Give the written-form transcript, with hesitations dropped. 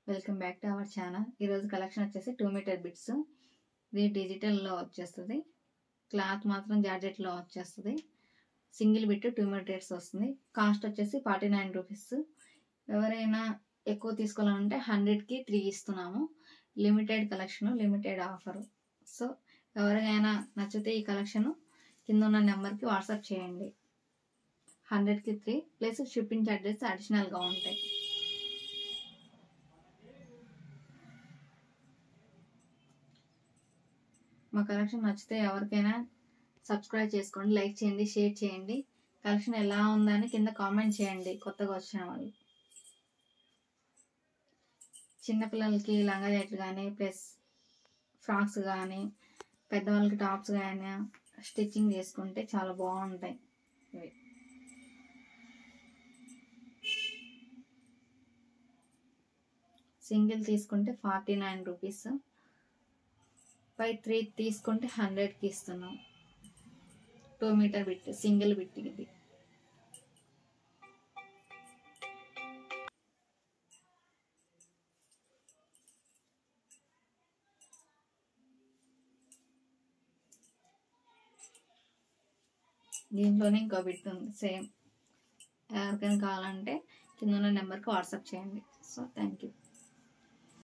Welcome back to our channel. ఈరోజు collection వచ్చేసి 2 metre bits. ఇది డిజిటల్లో వచ్చేస్తుంది. క్లాత్ మాత్రం జార్జెట్లో వచ్చేస్తుంది. సింగిల్ బిట్ 2 మీటర్స్ వస్తుంది. కాస్ట్ వచ్చేసి 49 రూపీస్. ఎవరైనా ఎక్కువ తీసుకోవాలంటే 100కి 3 ఇస్తున్నాము. Limited collection, limited offer. So ఎవరికైనా నచ్చితే ఈ కలెక్షన్ కింద ఉన్న నెంబర్కి వాట్సాప్ చేయండి. 100కి 3 ప్లస్ షిప్పింగ్ ఛార్జెస్ అడిషనల్గా ఉంటాయి. మా కలెక్షన్ నచ్చితే ఎవరికైనా సబ్స్క్రైబ్ చేసుకోండి, లైక్ చేయండి, షేర్ చేయండి. కలెక్షన్ ఎలా ఉందని కింద కామెంట్ చేయండి. కొత్తగా వచ్చిన వాళ్ళు చిన్నపిల్లలకి లంగా జాకెట్లు కానీ ప్లస్ ఫ్రాక్స్ కానీ పెద్దవాళ్ళకి టాప్స్ కానీ స్టిచ్చింగ్ చేసుకుంటే చాలా బాగుంటాయి. ఇవి సింగిల్ తీసుకుంటే 49 రూపీస్, పై 3 తీసుకుంటే 100కి ఇస్తున్నాం. 2 మీటర్ బిట్, సింగిల్ బిట్. ఇది దీంట్లోనే ఇంకో బిట్ ఉంది సేమ్. ఎవరికైనా కావాలంటే కింద ఉన్న నెంబర్కి వాట్సాప్ చేయండి. So thank you.